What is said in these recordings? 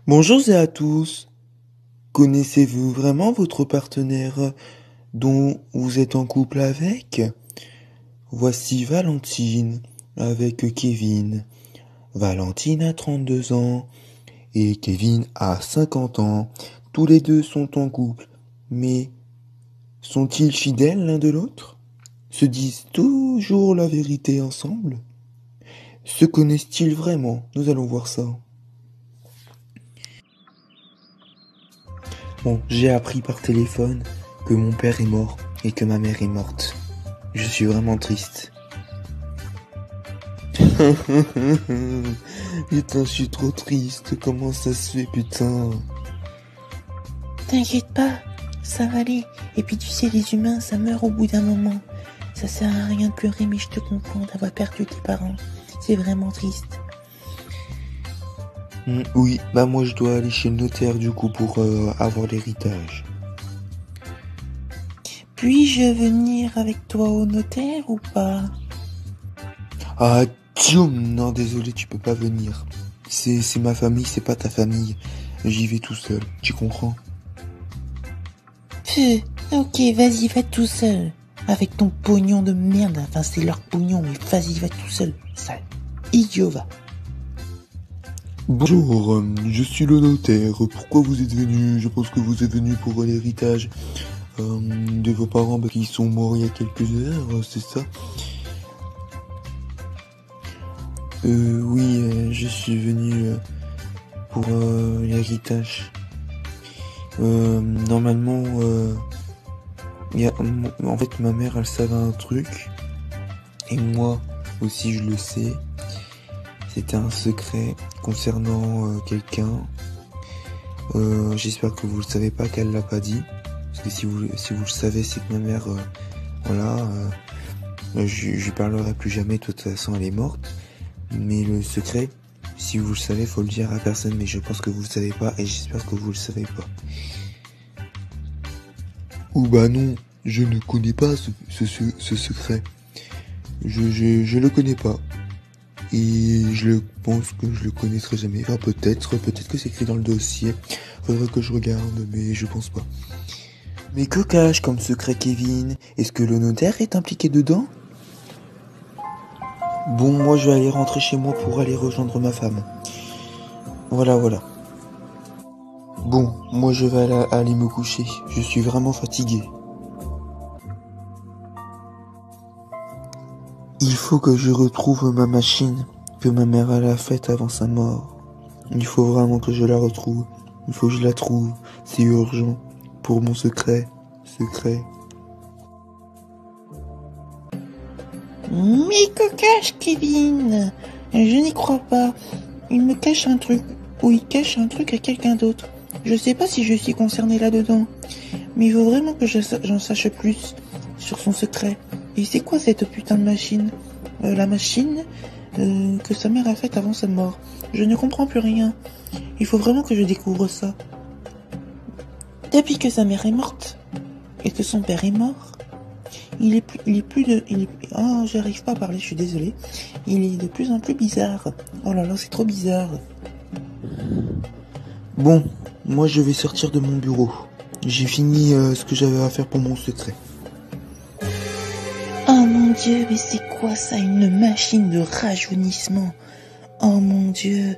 Bonjour à tous. Connaissez-vous vraiment votre partenaire dont vous êtes en couple avec? Voici Valentine avec Kevin. Valentine a 32 ans et Kevin a 50 ans. Tous les deux sont en couple. Mais sont-ils fidèles l'un de l'autre? Se disent toujours la vérité ensemble? Se connaissent-ils vraiment? Nous allons voir ça. Bon, j'ai appris par téléphone que mon père est mort et que ma mère est morte. Je suis vraiment triste. Putain, je suis trop triste. Comment ça se fait, putain? T'inquiète pas, ça va aller. Et puis tu sais, les humains, ça meurt au bout d'un moment. Ça sert à rien de pleurer, mais je te comprends d'avoir perdu tes parents. C'est vraiment triste. Oui, bah moi je dois aller chez le notaire du coup pour avoir l'héritage. Puis-je venir avec toi au notaire ou pas? Ah, Guillaume, non, désolé, tu peux pas venir. C'est ma famille, c'est pas ta famille. J'y vais tout seul, tu comprends? Ok, vas-y, va tout seul. Avec ton pognon de merde. Enfin, c'est leur pognon, mais vas-y, va tout seul. Ça, idiot, va. Bonjour, je suis le notaire. Pourquoi vous êtes venu? Je pense que vous êtes venu pour l'héritage de vos parents qui sont morts il y a quelques heures, c'est ça? Oui, je suis venu pour l'héritage. Normalement, en fait, ma mère, elle savait un truc, et moi aussi, je le sais. C'était un secret concernant quelqu'un. J'espère que vous le savez pas, qu'elle l'a pas dit. Parce que si vous le savez, c'est que ma mère, je lui parlerai plus jamais, de toute façon elle est morte. Mais le secret, si vous le savez, faut le dire à personne, mais je pense que vous le savez pas, et j'espère que vous le savez pas. Ou bah non, je ne connais pas ce secret. Je le connais pas. Et je pense que je le connaîtrai jamais. Enfin, peut-être que c'est écrit dans le dossier. Faudrait que je regarde, mais je pense pas. Mais que cache comme secret Kevin? Est-ce que le notaire est impliqué dedans? Bon, moi je vais aller rentrer chez moi pour aller rejoindre ma femme. Voilà. Bon, moi je vais aller me coucher. Je suis vraiment fatigué. Il faut que je retrouve ma machine que ma mère a faite avant sa mort. Il faut vraiment que je la retrouve. Il faut que je la trouve. C'est urgent. Pour mon secret. Mais que cache Kevin? Je n'y crois pas. Il me cache un truc. Ou il cache un truc à quelqu'un d'autre. Je sais pas si je suis concernée là-dedans. Mais il faut vraiment que j'en sache plus sur son secret. Et c'est quoi cette putain de machine? La machine que sa mère a faite avant sa mort. Je ne comprends plus rien. Il faut vraiment que je découvre ça. Depuis que sa mère est morte et que son père est mort, oh, j'arrive pas à parler, je suis désolée. Il est de plus en plus bizarre. Oh là là, c'est trop bizarre. Bon, moi je vais sortir de mon bureau. J'ai fini ce que j'avais à faire pour mon secret. Oh mon Dieu, mais c'est quoi ça? Une machine de rajeunissement. Oh mon Dieu.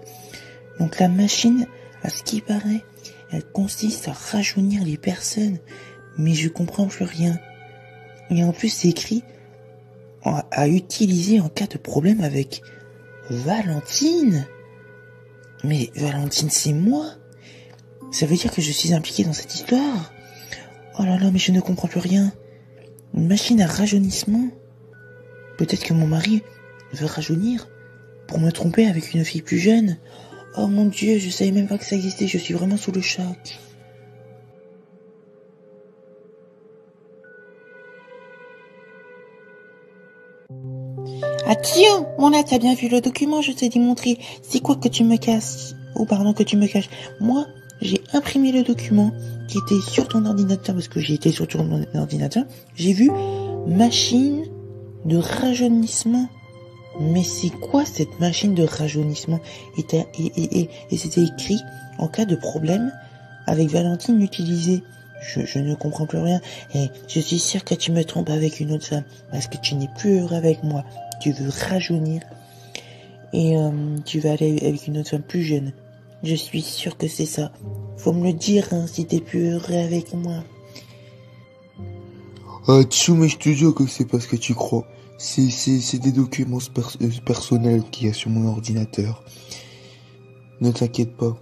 Donc la machine, à ce qui paraît, elle consiste à rajeunir les personnes. Mais je comprends plus rien. Et en plus, c'est écrit à utiliser en cas de problème avec Valentine. Mais Valentine, c'est moi? Ça veut dire que je suis impliqué dans cette histoire? Oh là là, mais je ne comprends plus rien. Une machine à rajeunissement? Peut-être que mon mari veut rajeunir pour me tromper avec une fille plus jeune. Oh mon Dieu, je savais même pas que ça existait, je suis vraiment sous le choc. Ah tiens, mon là, t'as bien vu le document, je t'ai démontré. C'est quoi que tu me casses? Oh pardon, que tu me caches. Moi, j'ai imprimé le document qui était sur ton ordinateur, parce que j'ai été sur ton ordinateur. J'ai vu machine de rajeunissement. Mais c'est quoi cette machine de rajeunissement? Et c'était écrit, en cas de problème, avec Valentine utilisée. Je ne comprends plus rien. Et je suis sûre que tu me trompes avec une autre femme. Parce que tu n'es plus heureux avec moi. Tu veux rajeunir. Et tu vas aller avec une autre femme plus jeune. Je suis sûre que c'est ça. Faut me le dire, hein, si t'es plus heureux avec moi. Ah, Tchou, mais je te jure que c'est pas ce que tu crois. C'est des documents personnels qu'il y a sur mon ordinateur. Ne t'inquiète pas.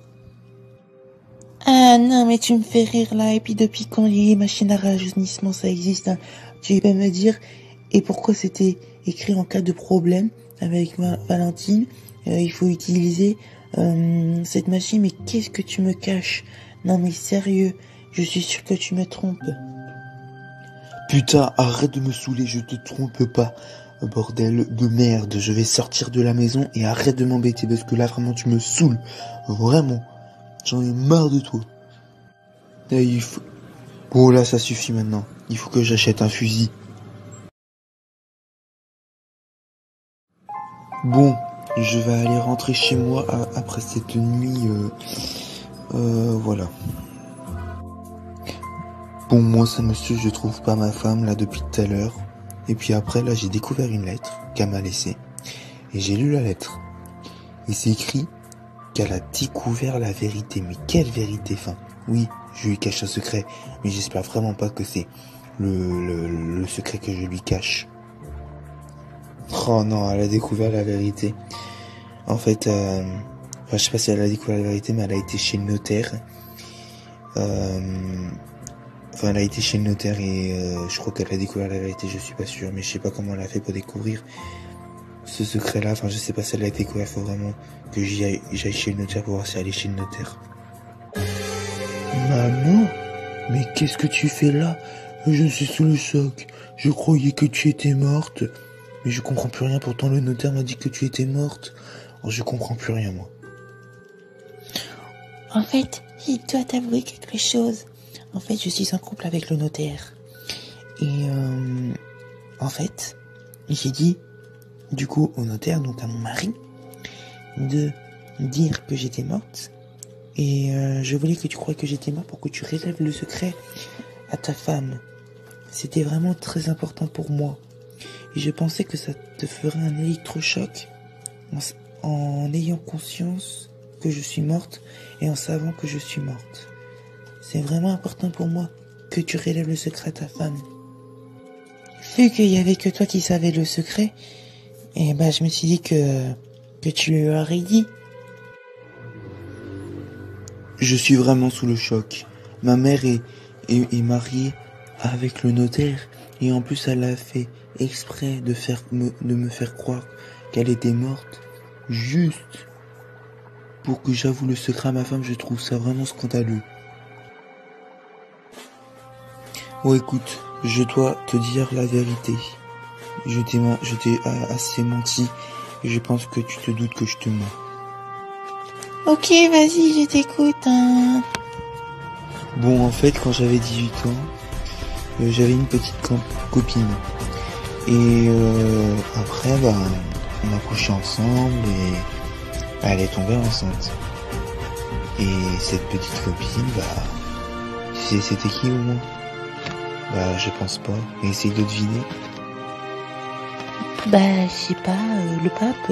Ah non, mais tu me fais rire là. Et puis depuis quand les machines à rajeunissement ça existe, hein? Tu peux me dire, et pourquoi c'était écrit en cas de problème avec Valentine, il faut utiliser cette machine. Mais qu'est-ce que tu me caches? Non mais sérieux, je suis sûr que tu me trompes. Putain, arrête de me saouler, je te trompe pas. Bordel de merde, je vais sortir de la maison et arrête de m'embêter parce que là vraiment tu me saoules. Vraiment. J'en ai marre de toi. Et Bon là ça suffit maintenant. Il faut que j'achète un fusil. Bon, je vais aller rentrer chez moi après cette nuit. Voilà. Bon, moi ça monsieur, je trouve pas ma femme là depuis tout à l'heure. Et puis après là j'ai découvert une lettre qu'elle m'a laissée. Et j'ai lu la lettre. Et c'est écrit qu'elle a découvert la vérité. Mais quelle vérité? Enfin, oui, je lui cache un secret. Mais j'espère vraiment pas que c'est le secret que je lui cache. Oh non, elle a découvert la vérité. En fait, je sais pas si elle a découvert la vérité, mais elle a été chez le notaire. Elle a été chez le notaire et je crois qu'elle a découvert la vérité, je suis pas sûr. Mais je sais pas comment elle a fait pour découvrir ce secret-là. Enfin, je sais pas si elle l'a découvert. Faut vraiment que j'aille chez le notaire pour voir si elle est chez le notaire. Maman, mais qu'est-ce que tu fais là? Je suis sous le choc. Je croyais que tu étais morte. Mais je comprends plus rien, pourtant le notaire m'a dit que tu étais morte. Oh, je comprends plus rien, moi. En fait, il doit t'avouer quelque chose. En fait, je suis en couple avec le notaire. Et en fait, j'ai dit, du coup, au notaire, donc à mon mari, de dire que j'étais morte. Et je voulais que tu croies que j'étais morte pour que tu révèles le secret à ta femme. C'était vraiment très important pour moi. Et je pensais que ça te ferait un électrochoc en ayant conscience que je suis morte et en savant que je suis morte. C'est vraiment important pour moi que tu révèles le secret à ta femme. Vu qu'il y avait que toi qui savais le secret, et je me suis dit que tu lui aurais dit. Je suis vraiment sous le choc. Ma mère est mariée avec le notaire et en plus elle a fait exprès de me faire croire qu'elle était morte juste pour que j'avoue le secret à ma femme. Je trouve ça vraiment scandaleux. Oh écoute, je dois te dire la vérité. Je t'ai assez menti et je pense que tu te doutes que je te mens. Ok, vas-y, je t'écoute. Hein. Bon, en fait, quand j'avais 18 ans, j'avais une petite copine. Et après, on a couché ensemble et elle est tombée enceinte. Et cette petite copine, tu sais c'était qui au moins? Je pense pas. Mais essaye de deviner. Je sais pas, le pape.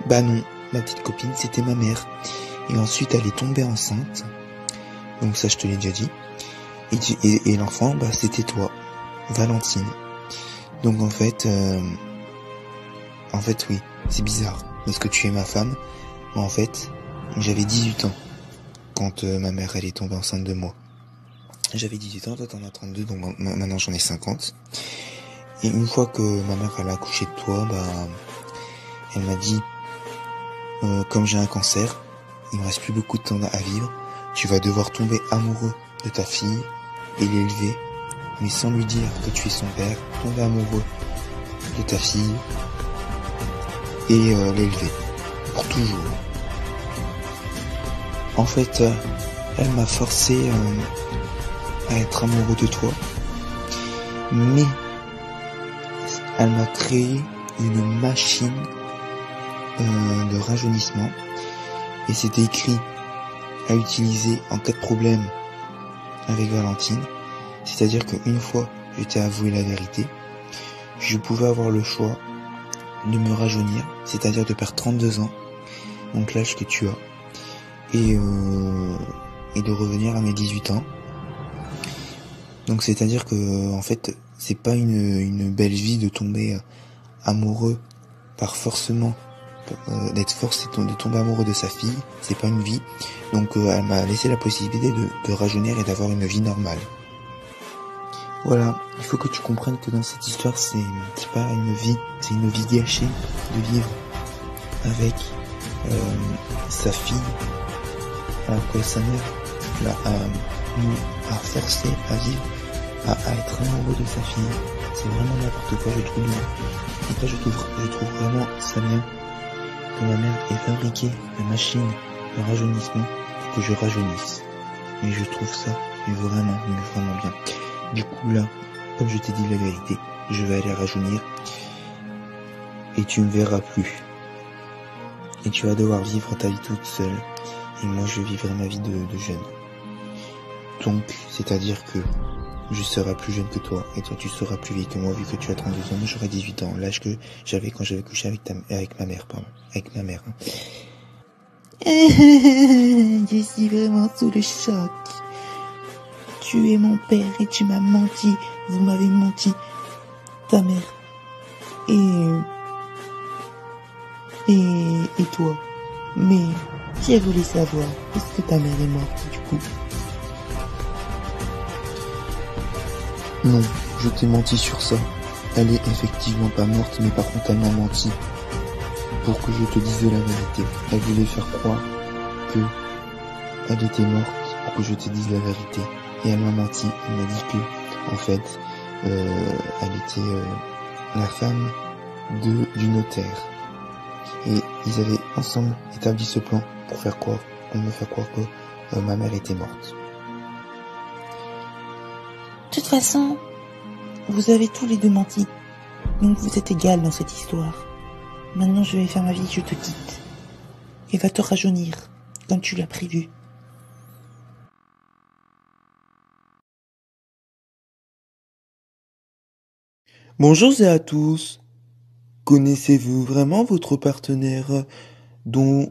Non, ma petite copine, c'était ma mère. Et ensuite, elle est tombée enceinte. Donc ça, je te l'ai déjà dit. Et l'enfant, c'était toi, Valentine. Donc en fait, oui, c'est bizarre. Parce que tu es ma femme. Mais en fait, j'avais 18 ans. Quand ma mère, elle est tombée enceinte de moi. J'avais 18 ans, toi t'en as 32, donc maintenant j'en ai 50. Et une fois que ma mère, elle a accouché de toi, elle m'a dit, comme j'ai un cancer, il me reste plus beaucoup de temps à vivre, tu vas devoir tomber amoureux de ta fille et l'élever, mais sans lui dire que tu es son père, tomber amoureux de ta fille et l'élever, pour toujours. En fait, elle m'a forcé à être amoureux de toi, mais elle m'a créé une machine de rajeunissement et c'était écrit à utiliser en cas de problème avec Valentine. C'est-à-dire qu'une fois je t'ai avoué la vérité, je pouvais avoir le choix de me rajeunir, c'est-à-dire de perdre 32 ans, donc l'âge que tu as, et de revenir à mes 18 ans. Donc c'est-à-dire que en fait c'est pas une belle vie de tomber amoureux par forcément d'être forcé de tomber amoureux de sa fille, c'est pas une vie. Donc elle m'a laissé la possibilité de rajeunir et d'avoir une vie normale. Voilà, il faut que tu comprennes que dans cette histoire c'est pas une vie, c'est une vie gâchée de vivre avec sa fille alors que sa mère a forcé à vivre, à être amoureux de sa fille. C'est vraiment n'importe quoi, je trouve. En fait, je trouve vraiment ça bien que ma mère ait fabriqué la machine de rajeunissement pour que je rajeunisse. Et je trouve ça vraiment bien. Du coup là, comme je t'ai dit la vérité, je vais aller rajeunir et tu me verras plus. Et tu vas devoir vivre ta vie toute seule et moi je vivrai ma vie de jeune. Donc, c'est-à-dire que je serai plus jeune que toi et toi tu seras plus vieille que moi vu que tu as 32 ans, moi j'aurai 18 ans, l'âge que j'avais quand j'avais couché avec ma mère. Je suis vraiment sous le choc. Tu es mon père et tu m'as menti. Vous m'avez menti. Ta mère. Et toi. Mais j'ai voulu savoir, est-ce que ta mère est morte du coup? Non, je t'ai menti sur ça. Elle est effectivement pas morte, mais par contre elle m'a menti. Pour que je te dise la vérité. Elle voulait faire croire que elle était morte pour que je te dise la vérité. Et elle m'a menti. Elle m'a dit que, en fait, elle était la femme du notaire. Et ils avaient ensemble établi ce plan pour me faire croire que ma mère était morte. De toute façon, vous avez tous les deux menti. Donc vous êtes égal dans cette histoire. Maintenant je vais faire ma vie, je te quitte. Et va te rajeunir, comme tu l'as prévu. Bonjour à tous. Connaissez-vous vraiment votre partenaire dont